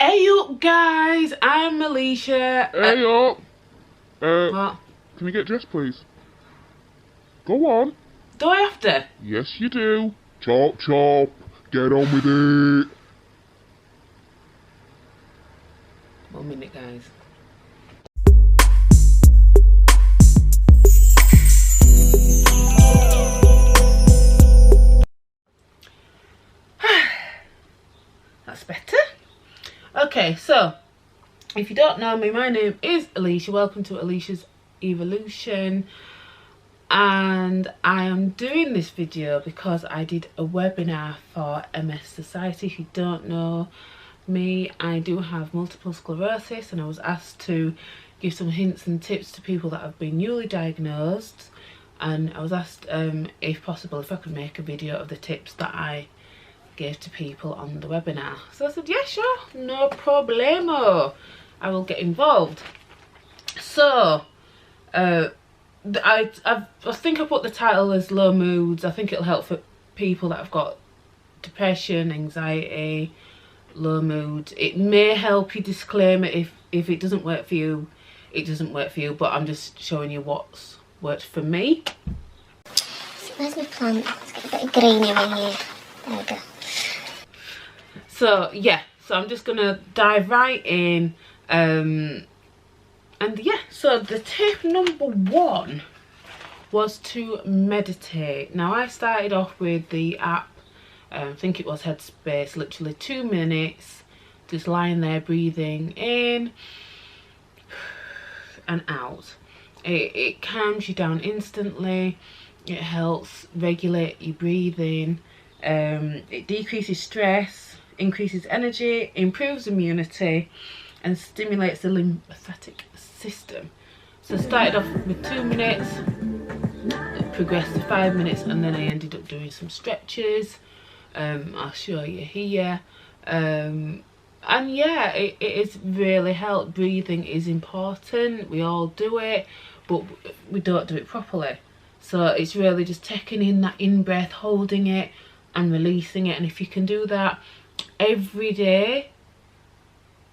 Hey up guys, I'm Alicia. Hey up! What? Can we get dressed please? Go on. Do I have to? Yes you do. Chop chop. Get on with it. 1 minute guys. That's better. Okay, so if you don't know me, my name is Alicia. Welcome to Alicia's Evolution. And I am doing this video because I did a webinar for MS Society. If you don't know me, I do have multiple sclerosis, and I was asked to give some hints and tips to people that have been newly diagnosed. And I was asked if possible if I could make a video of the tips that I gave to people on the webinar. So I said, yeah, sure, no problemo, I will get involved. So I think I put the title as low moods. I think it'll help for people that have got depression, anxiety, low mood. It may help you. Disclaimer, if it doesn't work for you, it doesn't work for you, but I'm just showing you what's worked for me. So where's my plant? It's got a bit of greenery here. There we go. So yeah, so I'm just gonna dive right in. And yeah, so the tip number 1 was to meditate. Now I started off with the app, I think it was Headspace, literally 2 minutes, just lying there breathing in and out. It calms you down instantly. It helps regulate your breathing. It decreases stress, increases energy, improves immunity, and stimulates the lymphatic system. So I started off with 2 minutes, progressed to 5 minutes, and then I ended up doing some stretches. I'll show you here. And yeah, it is really helped. Breathing is important. We all do it, but we don't do it properly. So it's really just taking in that in-breath, holding it and releasing it. And if you can do that every day,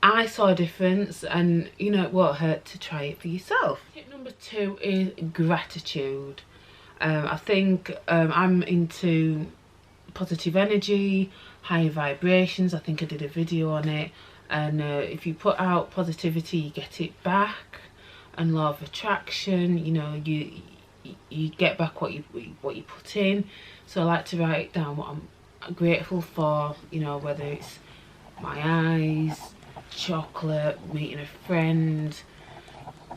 I saw a difference, and you know, it won't hurt to try it for yourself. Tip number 2 is gratitude. I think I'm into positive energy, high vibrations. I think I did a video on it, and if you put out positivity, you get it back. And law of attraction, you know, you get back what you put in. So I like to write down what I'm grateful for, you know, whether it's my eyes, chocolate, meeting a friend,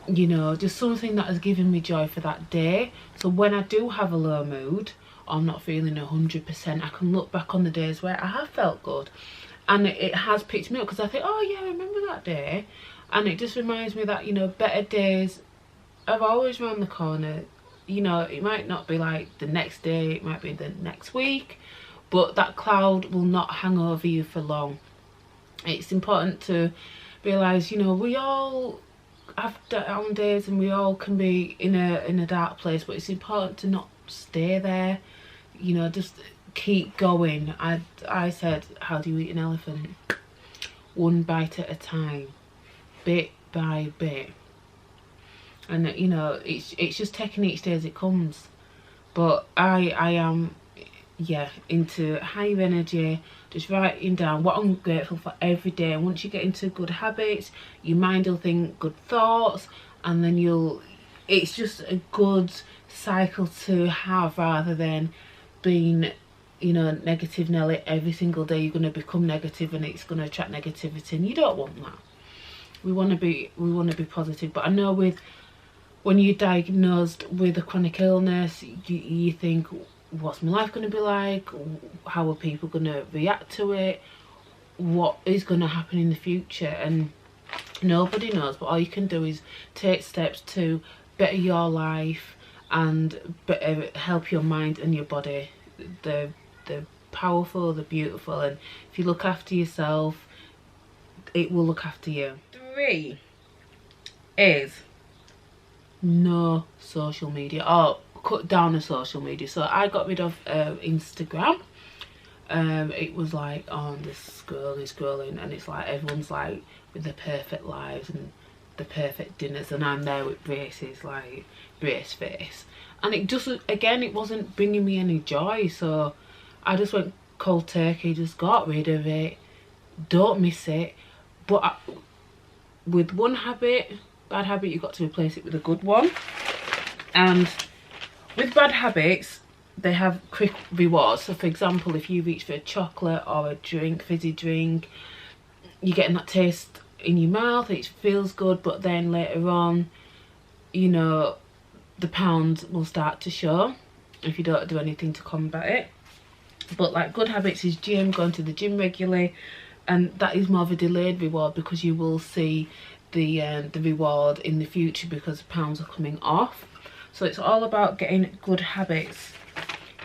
you know, just something that has given me joy for that day. So when I do have a low mood, or I'm not feeling 100%, I can look back on the days where I have felt good, and it has picked me up, because I think, oh yeah, I remember that day. And it just reminds me that, you know, better days are always around the corner. You know, it might not be like the next day, it might be the next week, but that cloud will not hang over you for long. It's important to realise, you know, we all have down days, and we all can be in a dark place, but it's important to not stay there. You know, just keep going. I said, how do you eat an elephant? 1 bite at a time, bit by bit. And you know, it's just taking each day as it comes. But I am, yeah, into high energy, just writing down what I'm grateful for every day. And once you get into good habits, your mind will think good thoughts, and then it's just a good cycle to have, rather than being, you know, negative Nelly every single day. You're going to become negative, and it's going to attract negativity, and you don't want that. We want to be positive. But I know when you're diagnosed with a chronic illness, you think, what's my life going to be like? How are people going to react to it? What is going to happen in the future? And nobody knows, but all you can do is take steps to better your life and better help your mind and your body. They're powerful, they're beautiful, and if you look after yourself, it will look after you. 3 is no social media, or cut down on social media. So I got rid of Instagram. it was like, oh, this scrolling, and it's like everyone's like with their perfect lives and the perfect dinners, and I'm there with braces, like brace face, and it just, again, it wasn't bringing me any joy. So I just went cold turkey, just got rid of it, don't miss it. But with one bad habit, you've got to replace it with a good one. And with bad habits, they have quick rewards. So for example, if you reach for a chocolate or a drink, fizzy drink, you're getting that taste in your mouth, it feels good, but then later on, you know, the pounds will start to show if you don't do anything to combat it. But like good habits is gym, going to the gym regularly, and that is more of a delayed reward because you will see the reward in the future because pounds are coming off. So it's all about getting good habits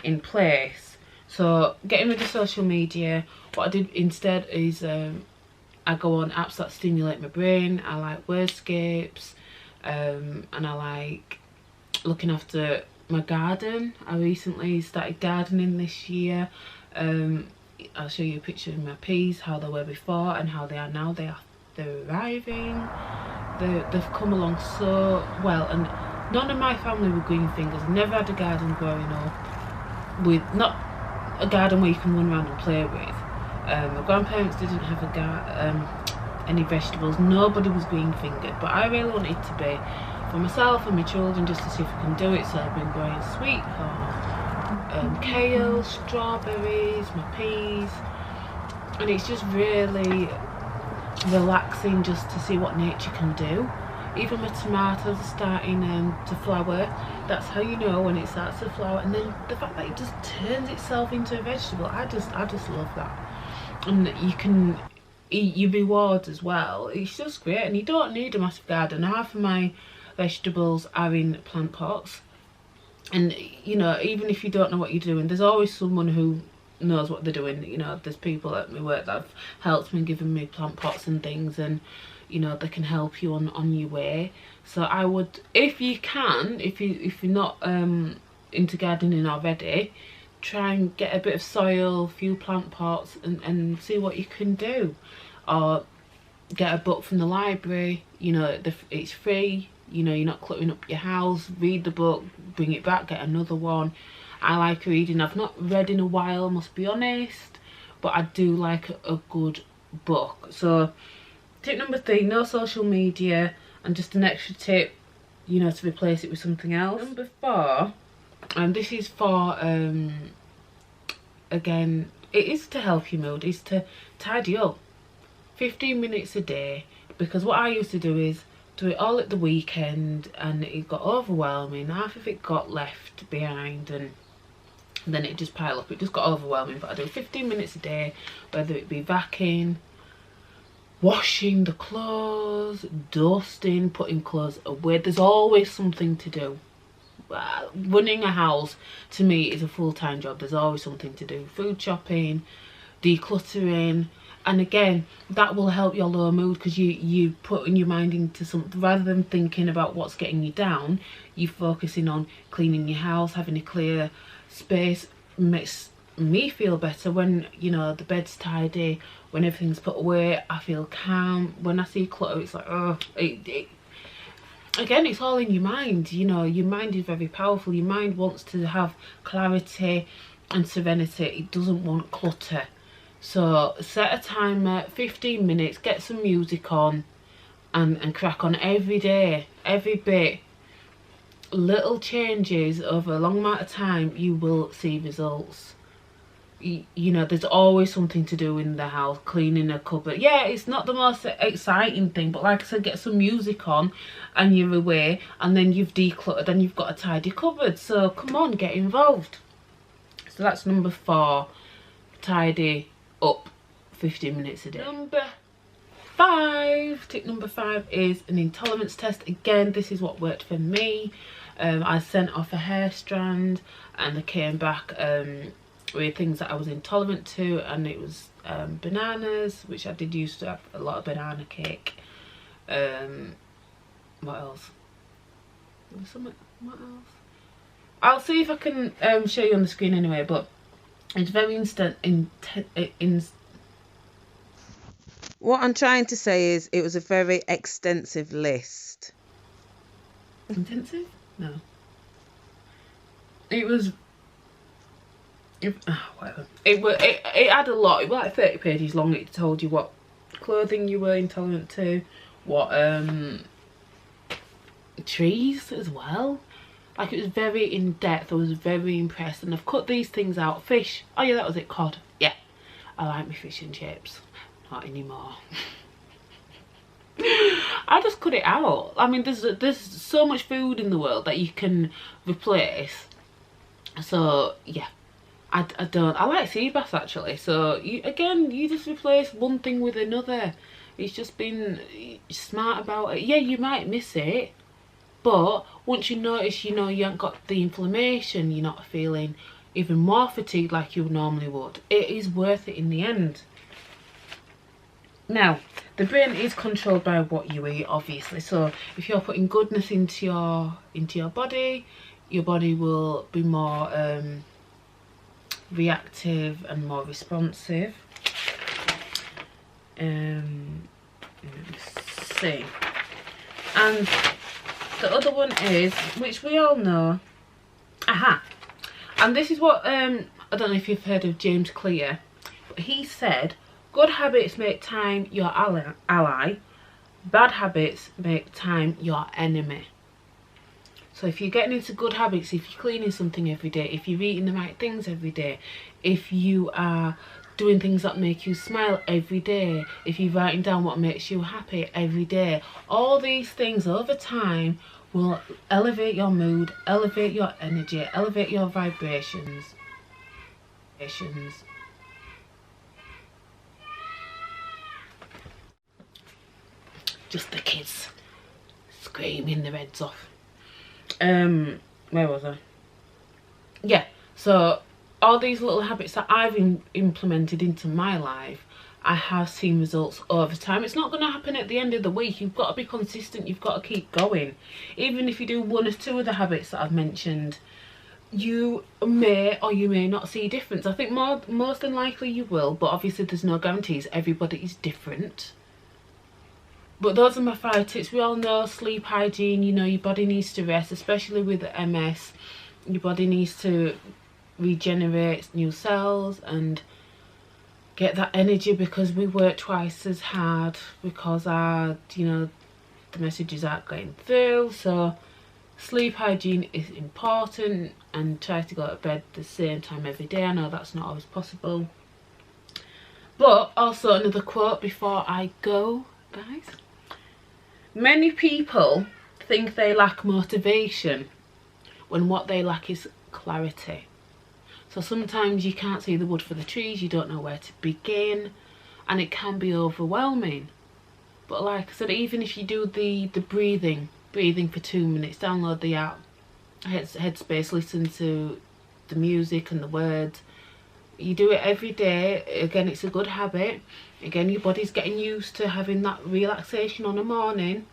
in place. So getting rid of social media, what I did instead is I go on apps that stimulate my brain. I like wordscapes, and I like looking after my garden. I recently started gardening this year. I'll show you a picture of my peas, how they were before and how they are now. They're thriving. They've come along so well, and none of my family were green fingers. Never had a garden growing up, with not a garden where you can run around and play with. My grandparents didn't have any vegetables. Nobody was green fingered, but I really wanted to be for myself and my children, just to see if I can do it. So I've been growing sweet corn, kale, strawberries, my peas, and it's just really relaxing just to see what nature can do. Even my tomatoes are starting to flower. That's how you know when it starts to flower. And then the fact that it just turns itself into a vegetable, I just love that. And you can eat your rewards as well. It's just great, and you don't need a massive garden. Half of my vegetables are in plant pots, and you know, even if you don't know what you're doing, there's always someone who knows what they're doing. You know, there's people at my work that have helped me, given me plant pots and things, and you know, they can help you on your way. So I would, if you can, if you're not into gardening already, try and get a bit of soil, a few plant pots, and see what you can do. Or get a book from the library, you know, it's free, you know, you're not cluttering up your house. Read the book, bring it back, get another one. I like reading. I've not read in a while, must be honest, but I do like a good book. So tip number 3, no social media, and just an extra tip, you know, to replace it with something else. Number 4, and this is for again, it is to help your mood, is to tidy up. 15 minutes a day, because what I used to do is do it all at the weekend, and it got overwhelming. Half of it got left behind, and then it just piled up. It just got overwhelming. But I do 15 minutes a day, whether it be vacuuming, washing the clothes, dusting, putting clothes away. There's always something to do. Running a house to me is a full-time job. There's always something to do. Food shopping, decluttering. And again, that will help your low mood, because you putting your mind into something, rather than thinking about what's getting you down, you're focusing on cleaning your house, having a clear space. Makes me feel better when, you know, the bed's tidy, when everything's put away. I feel calm. When I see clutter, it's like, oh, again, it's all in your mind. You know, your mind is very powerful. Your mind wants to have clarity and serenity. It doesn't want clutter. So set a timer, 15 minutes, get some music on, and crack on every day, every bit. Little changes over a long amount of time, you will see results. You know, there's always something to do in the house. Cleaning a cupboard, yeah, it's not the most exciting thing, but like I said, get some music on and you're away, and then you've decluttered and you've got a tidy cupboard. So come on, get involved. So that's number 4, tidy up 15 minutes a day. Number 5, tip number 5 is an intolerance test. Again, this is what worked for me. I sent off a hair strand, and they came back with things that I was intolerant to, and it was bananas, which I did used to have a lot of banana cake. What else? What else? I'll see if I can show you on the screen anyway, but It's very What I'm trying to say is it was a very extensive list. intensive? No. It was. Whatever. It had a lot. It was like 30 pages long. It told you what clothing you were intolerant to, what trees as well. Like, it was very in depth. I was very impressed, and I've cut these things out. Fish. Oh yeah, that was it. Cod. Yeah, I like my fish and chips. Not anymore. I just cut it out. I mean, there's so much food in the world that you can replace. So yeah. I don't. I like sea bass actually. So you just replace one thing with another. It's just been smart about it. Yeah, you might miss it, but once you notice, you know, you haven't got the inflammation, you're not feeling even more fatigued like you normally would. It is worth it in the end. Now, the brain is controlled by what you eat, obviously. So if you're putting goodness into your body will be more reactive and more responsive. Let me see. And the other one is, which we all know, and this is what I don't know if you've heard of James Clear, but he said, good habits make time your ally, bad habits make time your enemy. So if you're getting into good habits, if you're cleaning something every day, if you're eating the right things every day, if you are doing things that make you smile every day, if you're writing down what makes you happy every day, all these things over time will elevate your mood, elevate your energy, elevate your vibrations. Just the kids screaming their heads off. Where was I? Yeah, so all these little habits that I've implemented into my life, I have seen results over time. It's not going to happen at the end of the week. You've got to be consistent. You've got to keep going. Even if you do one or two of the habits that I've mentioned, you may or you may not see a difference. I think most than likely you will, but obviously there's no guarantees. Everybody is different. But those are my 5 tips. We all know sleep hygiene, you know, your body needs to rest, especially with MS. Your body needs to regenerate new cells and get that energy, because we work twice as hard because our, you know, the messages aren't going through. So sleep hygiene is important, and try to go to bed the same time every day. I know that's not always possible. But also another quote before I go, guys. Many people think they lack motivation when what they lack is clarity. So sometimes you can't see the wood for the trees, you don't know where to begin, and it can be overwhelming. But like I said, even if you do the breathing for 2 minutes, download the app, Headspace, listen to the music and the words. You do it every day. Again, it's a good habit. Again, your body's getting used to having that relaxation on a morning.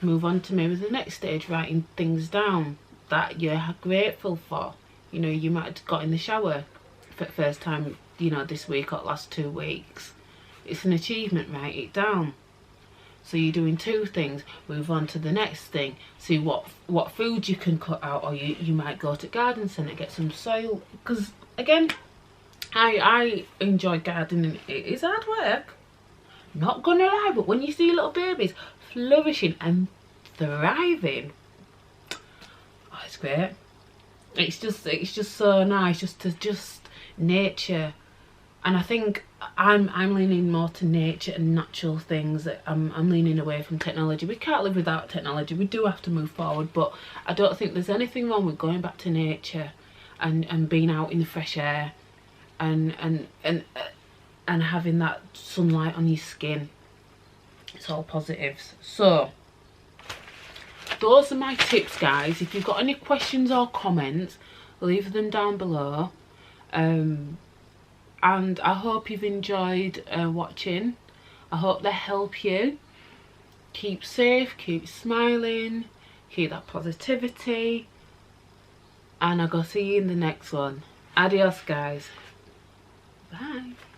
Move on to maybe the next stage, writing things down that you're grateful for. You know, you might have got in the shower for the first time, you know, this week or last 2 weeks. It's an achievement, write it down. So you're doing 2 things, move on to the next thing. See what food you can cut out, or you might go to garden centre, get some soil. Because again, I enjoy gardening. It is hard work, not gonna lie, but when you see little babies flourishing and thriving, oh, it's great. It's just so nice, just nature. And I think I'm leaning more to nature and natural things. I'm leaning away from technology. We can't live without technology. We do have to move forward, but I don't think there's anything wrong with going back to nature and being out in the fresh air and having that sunlight on your skin. It's all positives. So those are my tips, guys. If you've got any questions or comments, leave them down below. And I hope you've enjoyed watching. I hope they help you. Keep safe, keep smiling, keep that positivity, and I'll go see you in the next one. Adios, guys. Bye.